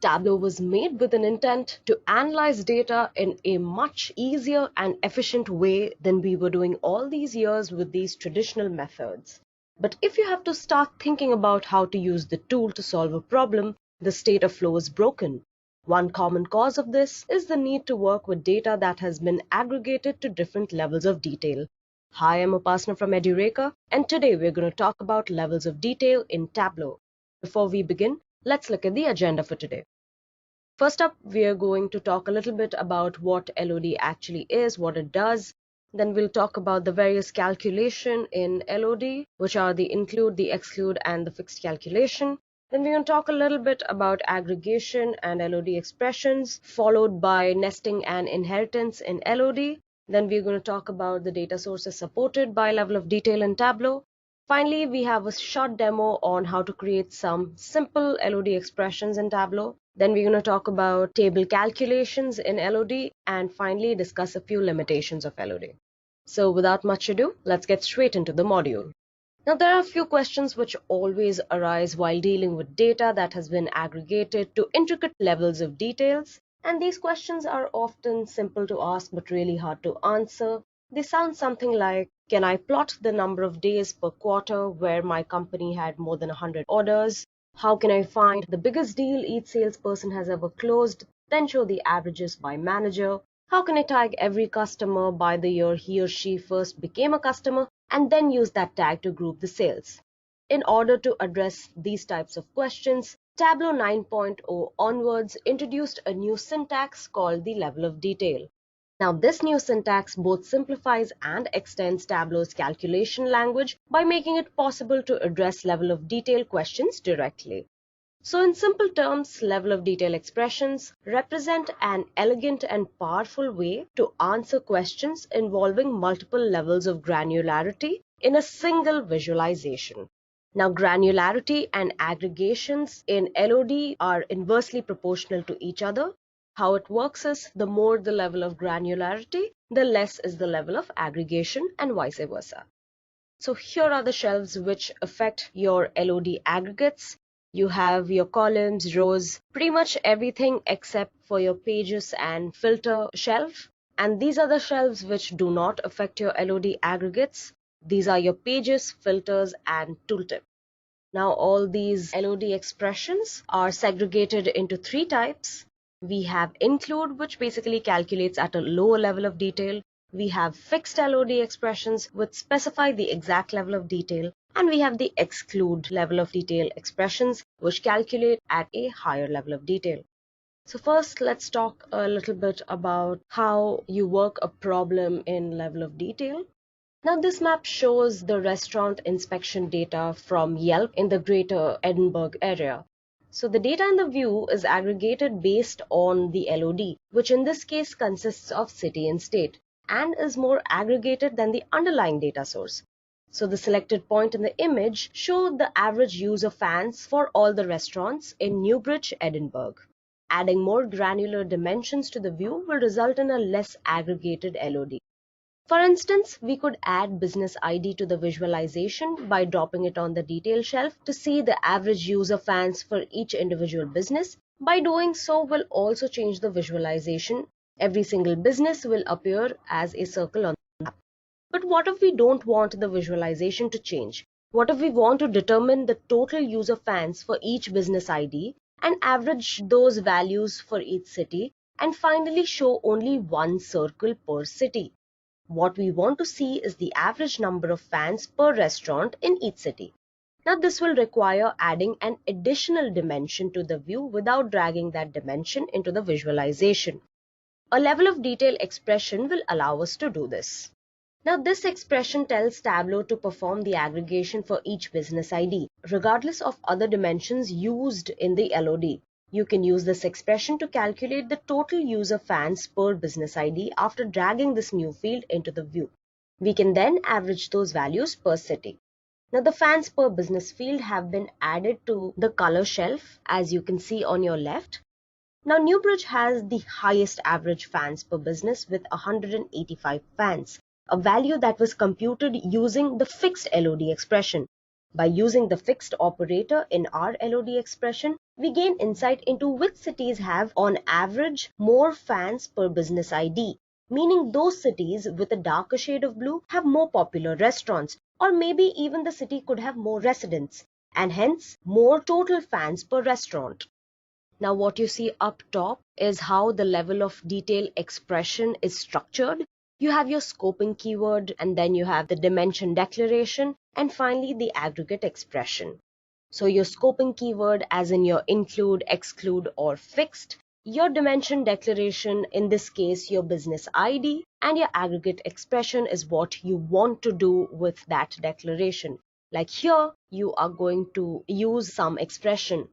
Tableau was made with an intent to analyze data in a much easier and efficient way than we were doing all these years with these traditional methods. But if you have to start thinking about how to use the tool to solve a problem, the state of flow is broken. One common cause of this is the need to work with data that has been aggregated to different levels of detail. Hi, I'm Upasana from Edureka, and today we're going to talk about levels of detail in Tableau. Before we begin, let's look at the agenda for today. First up, we are going to talk a little bit about what LOD actually is, what it does. Then we'll talk about the various calculation in LOD, which are the include, the exclude, and the fixed calculation. Then we're going to talk a little bit about aggregation and LOD expressions, followed by nesting and inheritance in LOD. Then we're going to talk about the data sources supported by level of detail in Tableau. Finally, we have a short demo on how to create some simple LOD expressions in Tableau. Then we're going to talk about table calculations in LOD and finally discuss a few limitations of LOD. So without much ado, let's get straight into the module. Now there are a few questions which always arise while dealing with data that has been aggregated to intricate levels of details, and these questions are often simple to ask but really hard to answer. They sound something like, can I plot the number of days per quarter where my company had more than 100 orders? How can I find the biggest deal each salesperson has ever closed, then show the averages by manager? How can I tag every customer by the year he or she first became a customer and then use that tag to group the sales? In order to address these types of questions, Tableau 9.0 onwards introduced a new syntax called the level of detail. Now, this new syntax both simplifies and extends Tableau's calculation language by making it possible to address level of detail questions directly. So in simple terms, level of detail expressions represent an elegant and powerful way to answer questions involving multiple levels of granularity in a single visualization. Now, granularity and aggregations in LOD are inversely proportional to each other. How it works is the more the level of granularity, the less is the level of aggregation and vice versa. So here are the shelves which affect your LOD aggregates. You have your columns, rows, pretty much everything except for your pages and filter shelf. And these are the shelves which do not affect your LOD aggregates. These are your pages, filters, and tooltip. Now all these LOD expressions are segregated into three types. We have include, which basically calculates at a lower level of detail. We have fixed LOD expressions which specify the exact level of detail. And we have the exclude level of detail expressions which calculate at a higher level of detail. So first, let's talk a little bit about how you work a problem in level of detail. Now this map shows the restaurant inspection data from Yelp in the greater Edinburgh area. So the data in the view is aggregated based on the LOD, which in this case consists of city and state, and is more aggregated than the underlying data source. So the selected point in the image showed the average use of fans for all the restaurants in Newbridge, Edinburgh. Adding more granular dimensions to the view will result in a less aggregated LOD. For instance, we could add business ID to the visualization by dropping it on the detail shelf to see the average user fans for each individual business. By doing so, we'll also change the visualization. Every single business will appear as a circle on the map. But what if we don't want the visualization to change? What if we want to determine the total user fans for each business ID and average those values for each city and finally show only one circle per city? What we want to see is the average number of fans per restaurant in each city. Now this will require adding an additional dimension to the view without dragging that dimension into the visualization. A level of detail expression will allow us to do this. Now this expression tells Tableau to perform the aggregation for each business ID, regardless of other dimensions used in the LOD. You can use this expression to calculate the total user fans per business ID after dragging this new field into the view. We can then average those values per city. Now the fans per business field have been added to the color shelf, as you can see on your left. Now Newbridge has the highest average fans per business with 185 fans, a value that was computed using the fixed LOD expression. By using the fixed operator in our LOD expression, we gain insight into which cities have, on average, more fans per business ID, meaning those cities with a darker shade of blue have more popular restaurants, or maybe even the city could have more residents, and hence more total fans per restaurant. Now what you see up top is how the level of detail expression is structured. You have your scoping keyword, and then you have the dimension declaration, and finally the aggregate expression. So your scoping keyword as in your include, exclude or fixed, your dimension declaration, in this case your business ID, and your aggregate expression is what you want to do with that declaration. Like here, you are going to use some expression.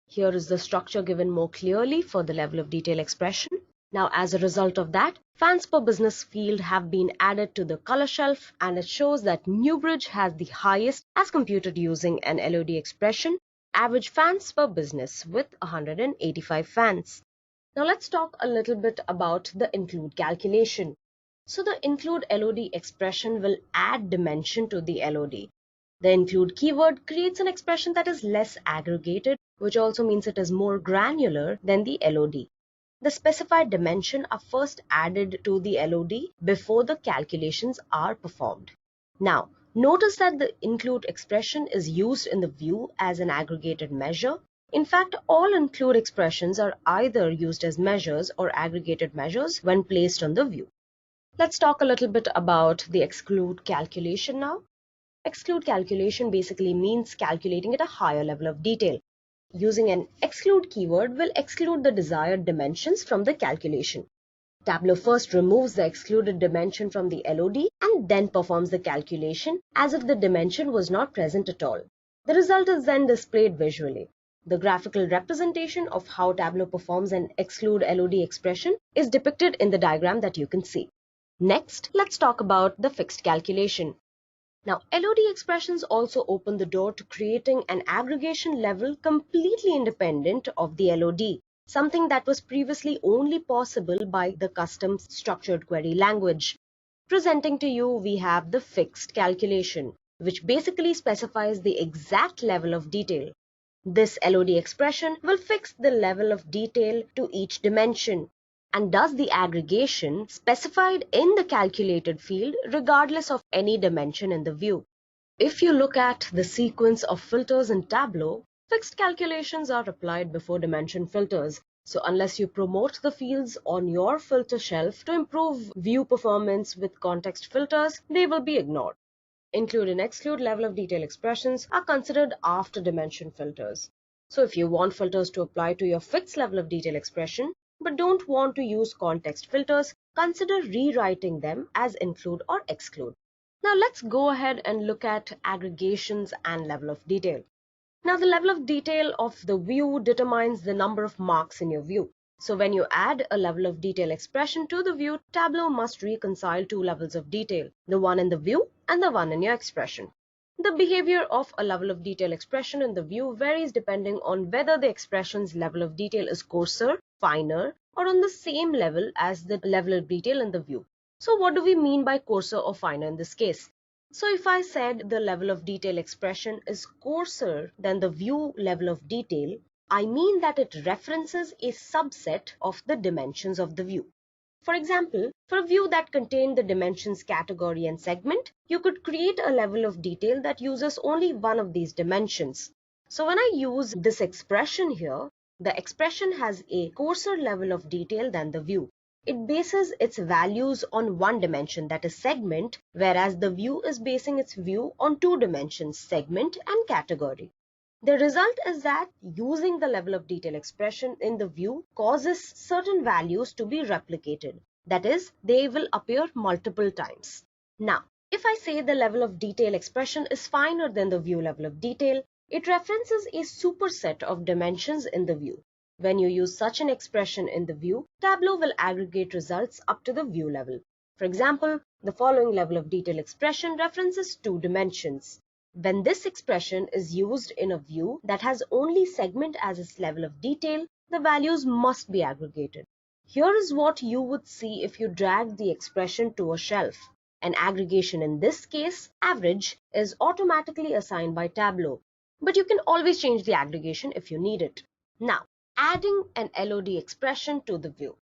Here is the structure given more clearly for the level of detail expression. Now, as a result of that, fans per business field have been added to the color shelf, and it shows that Newbridge has the highest, as computed using an LOD expression, average fans per business with 185 fans. Now let's talk a little bit about the include calculation. So the include LOD expression will add dimension to the LOD. The include keyword creates an expression that is less aggregated, which also means it is more granular than the LOD. The specified dimension are first added to the LOD before the calculations are performed. Now, notice that the include expression is used in the view as an aggregated measure. In fact, all include expressions are either used as measures or aggregated measures when placed on the view. Let's talk a little bit about the exclude calculation now. Exclude calculation basically means calculating at a higher level of detail. Using an exclude keyword will exclude the desired dimensions from the calculation. Tableau first removes the excluded dimension from the LOD and then performs the calculation as if the dimension was not present at all. The result is then displayed visually. The graphical representation of how Tableau performs an exclude LOD expression is depicted in the diagram that you can see. Next, let's talk about the fixed calculation. Now, LOD expressions also open the door to creating an aggregation level completely independent of the LOD, something that was previously only possible by the custom structured query language. Presenting to you, we have the fixed calculation, which basically specifies the exact level of detail. This LOD expression will fix the level of detail to each dimension and does the aggregation specified in the calculated field regardless of any dimension in the view. If you look at the sequence of filters in Tableau, fixed calculations are applied before dimension filters. So unless you promote the fields on your filter shelf to improve view performance with context filters, they will be ignored. Include and exclude level of detail expressions are considered after dimension filters. So if you want filters to apply to your fixed level of detail expression, but don't want to use context filters, consider rewriting them as include or exclude. Now let's go ahead and look at aggregations and level of detail. Now the level of detail of the view determines the number of marks in your view. So when you add a level of detail expression to the view, Tableau must reconcile two levels of detail, the one in the view and the one in your expression. The behavior of a level of detail expression in the view varies depending on whether the expression's level of detail is coarser, finer, or on the same level as the level of detail in the view. So what do we mean by coarser or finer in this case? So if I said the level of detail expression is coarser than the view level of detail, I mean that it references a subset of the dimensions of the view. For example, for a view that contained the dimensions category and segment, you could create a level of detail that uses only one of these dimensions. So when I use this expression here, the expression has a coarser level of detail than the view. It bases its values on one dimension, that is segment, whereas the view is basing its view on two dimensions, segment and category. The result is that using the level of detail expression in the view causes certain values to be replicated. That is, they will appear multiple times. Now, if I say the level of detail expression is finer than the view level of detail, it references a superset of dimensions in the view. When you use such an expression in the view, Tableau will aggregate results up to the view level. For example, the following level of detail expression references two dimensions. When this expression is used in a view that has only segment as its level of detail, the values must be aggregated. Here is what you would see if you drag the expression to a shelf. An aggregation in this case, average, is automatically assigned by Tableau, but you can always change the aggregation if you need it. Now, adding an LOD expression to the view.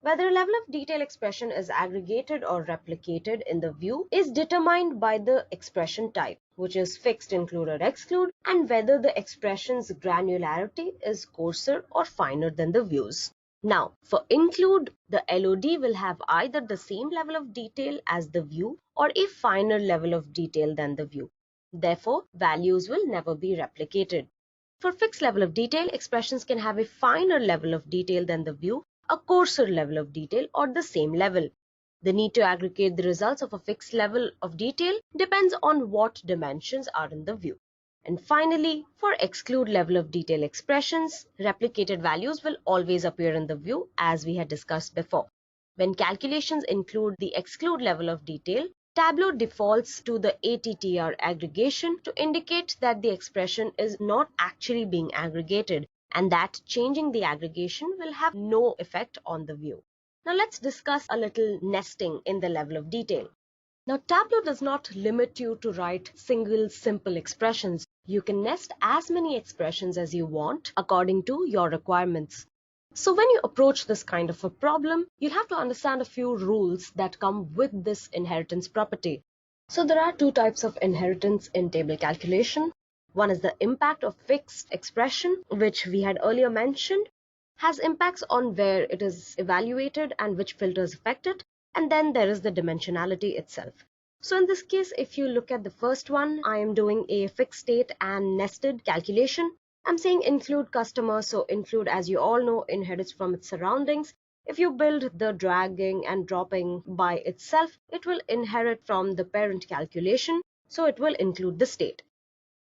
Whether a level of detail expression is aggregated or replicated in the view is determined by the expression type, which is fixed, include or exclude, and whether the expression's granularity is coarser or finer than the view's. Now, for include, the LOD will have either the same level of detail as the view or a finer level of detail than the view. Therefore, values will never be replicated. For fixed level of detail, expressions can have a finer level of detail than the view, a coarser level of detail, or the same level. The need to aggregate the results of a fixed level of detail depends on what dimensions are in the view. And finally, for exclude level of detail expressions, replicated values will always appear in the view as we had discussed before. When calculations include the exclude level of detail, Tableau defaults to the ATTR aggregation to indicate that the expression is not actually being aggregated and that changing the aggregation will have no effect on the view. Now let's discuss a little nesting in the level of detail. Now Tableau does not limit you to write single simple expressions. You can nest as many expressions as you want according to your requirements. So when you approach this kind of a problem, you'll have to understand a few rules that come with this inheritance property. So there are two types of inheritance in table calculation. One is the impact of fixed expression, which we had earlier mentioned, has impacts on where it is evaluated and which filters affect it. And then there is the dimensionality itself. So in this case, if you look at the first one, I am doing a fixed state and nested calculation. I'm saying include customer, so include, as you all know, inherits from its surroundings. If you build the dragging and dropping by itself, it will inherit from the parent calculation, so it will include the state.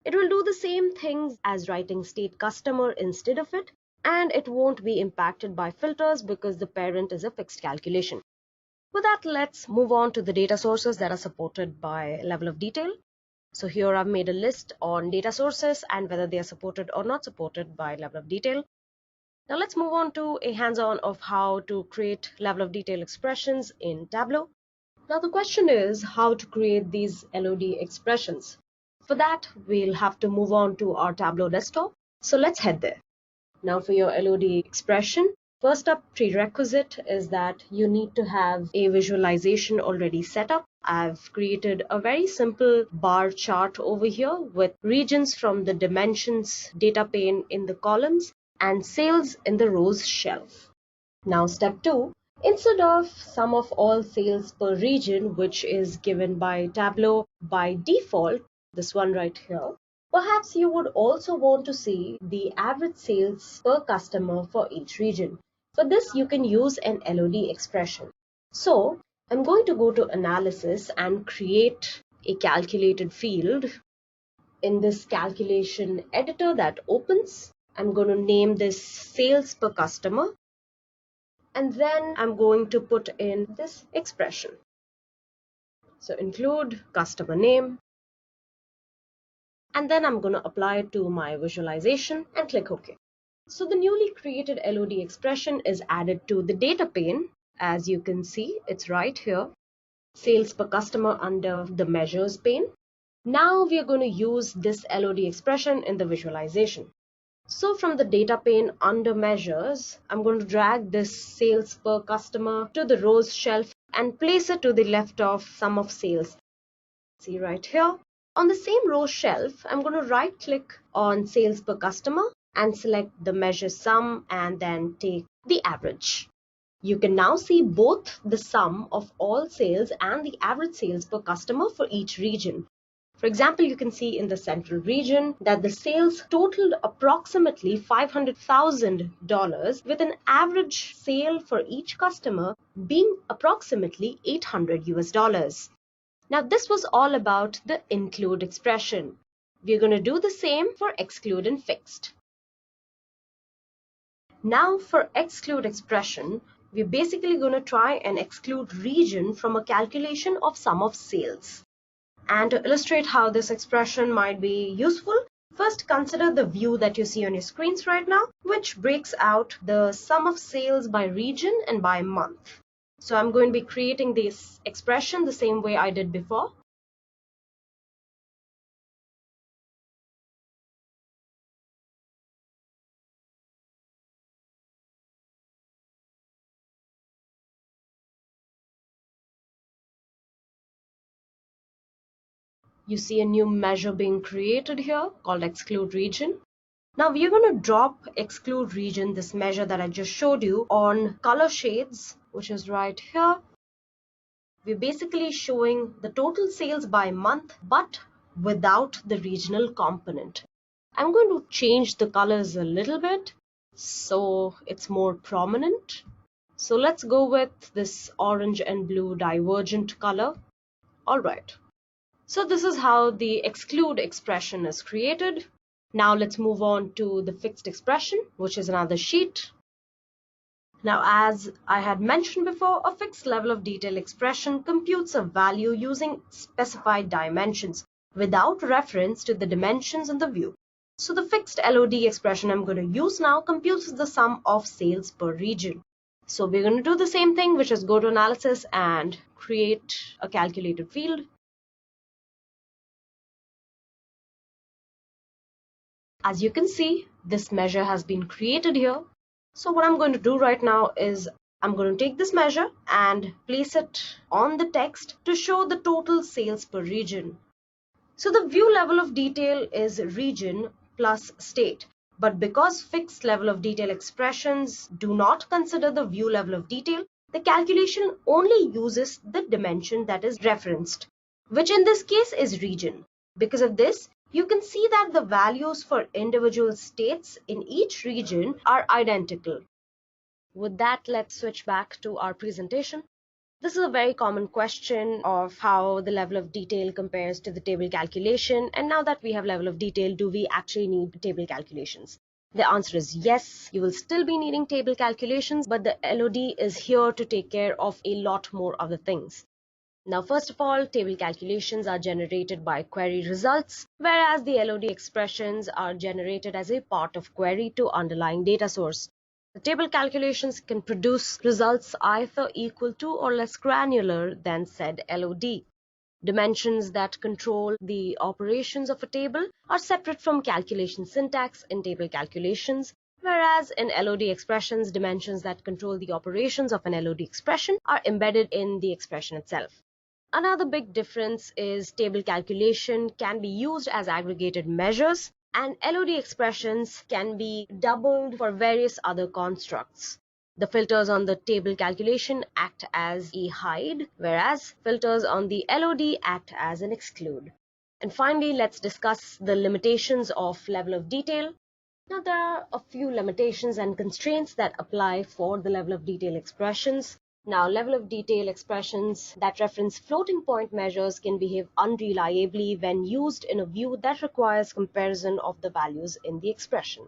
It will do the same things as writing state customer instead of it, and it won't be impacted by filters because the parent is a fixed calculation. With that, let's move on to the data sources that are supported by level of detail. So here I've made a list on data sources and whether they are supported or not supported by level of detail. Now let's move on to a hands-on of how to create level of detail expressions in Tableau. Now the question is how to create these LOD expressions. For that, we'll have to move on to our Tableau desktop. So let's head there. Now for your LOD expression, first up prerequisite is that you need to have a visualization already set up. I've created a very simple bar chart over here with regions from the dimensions data pane in the columns and sales in the rows shelf. Now step 2, instead of sum of all sales per region, which is given by Tableau by default, this one right here, perhaps you would also want to see the average sales per customer for each region. For this, you can use an LOD expression. So I'm going to go to analysis and create a calculated field. In this calculation editor that opens, I'm going to name this sales per customer. And then I'm going to put in this expression. So include customer name. And then I'm going to apply it to my visualization and click OK. So the newly created LOD expression is added to the data pane. As you can see, it's right here. Sales per customer under the measures pane. Now we are going to use this LOD expression in the visualization. So from the data pane under measures, I'm going to drag this sales per customer to the rows shelf and place it to the left of sum of sales. See right here. On the same row shelf, I'm going to right click on sales per customer and select the measure sum and then take the average. You can now see both the sum of all sales and the average sales per customer for each region. For example, you can see in the central region that the sales totaled approximately $500,000 with an average sale for each customer being approximately $800. Now this was all about the include expression. We're going to do the same for exclude and fixed. Now for exclude expression, we're basically going to try and exclude region from a calculation of sum of sales. And to illustrate how this expression might be useful, first consider the view that you see on your screens right now, which breaks out the sum of sales by region and by month. So I'm going to be creating this expression the same way I did before. You see a new measure being created here called exclude region. Now we are going to drop exclude region, this measure that I just showed you, on color shades, which is right here. We're basically showing the total sales by month, but without the regional component. I'm going to change the colors a little bit so it's more prominent. So let's go with this orange and blue divergent color. All right. So this is how the exclude expression is created. Now let's move on to the fixed expression, which is another sheet. Now, as I had mentioned before, a fixed level of detail expression computes a value using specified dimensions without reference to the dimensions in the view. So the fixed LOD expression I'm going to use now computes the sum of sales per region. So we're going to do the same thing, which is go to analysis and create a calculated field. As you can see, this measure has been created here. So what I'm going to do right now is I'm going to take this measure and place it on the text to show the total sales per region. So the view level of detail is region plus state. But because fixed level of detail expressions do not consider the view level of detail, the calculation only uses the dimension that is referenced, which in this case is region. Because of this, you can see that the values for individual states in each region are identical. With that, let's switch back to our presentation. This is a very common question of how the level of detail compares to the table calculation. And now that we have level of detail, do we actually need table calculations? The answer is yes, you will still be needing table calculations, but the LOD is here to take care of a lot more other things. Now, first of all, table calculations are generated by query results, whereas the LOD expressions are generated as a part of query to underlying data source. The table calculations can produce results either equal to or less granular than said LOD. Dimensions that control the operations of a table are separate from calculation syntax in table calculations, whereas in LOD expressions, dimensions that control the operations of an LOD expression are embedded in the expression itself. Another big difference is table calculation can be used as aggregated measures, and LOD expressions can be doubled for various other constructs. The filters on the table calculation act as a hide, whereas filters on the LOD act as an exclude. And finally, let's discuss the limitations of level of detail. Now, there are a few limitations and constraints that apply for the level of detail expressions. Now, level of detail expressions that reference floating point measures can behave unreliably when used in a view that requires comparison of the values in the expression.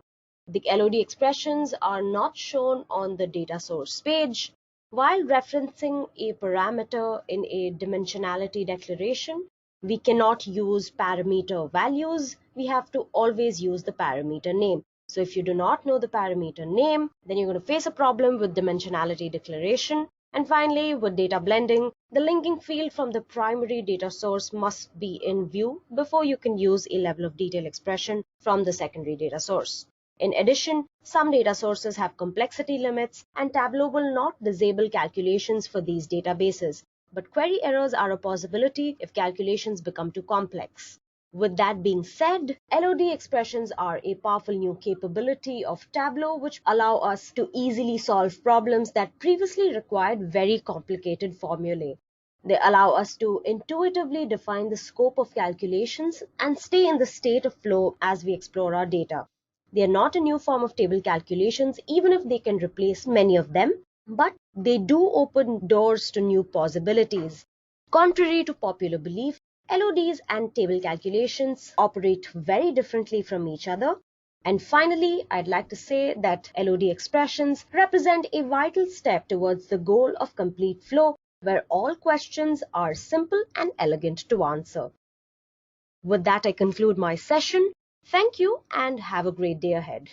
The LOD expressions are not shown on the data source page. While referencing a parameter in a dimensionality declaration, we cannot use parameter values. We have to always use the parameter name. So if you do not know the parameter name, then you're going to face a problem with dimensionality declaration. And finally, with data blending, the linking field from the primary data source must be in view before you can use a level of detail expression from the secondary data source. In addition, some data sources have complexity limits, and Tableau will not disable calculations for these databases. But query errors are a possibility if calculations become too complex. With that being said, LOD expressions are a powerful new capability of Tableau which allow us to easily solve problems that previously required very complicated formulae. They allow us to intuitively define the scope of calculations and stay in the state of flow as we explore our data. They are not a new form of table calculations, even if they can replace many of them, but they do open doors to new possibilities. Contrary to popular belief, LODs and table calculations operate very differently from each other. And finally, I'd like to say that LOD expressions represent a vital step towards the goal of complete flow, where all questions are simple and elegant to answer. With that, I conclude my session. Thank you and have a great day ahead.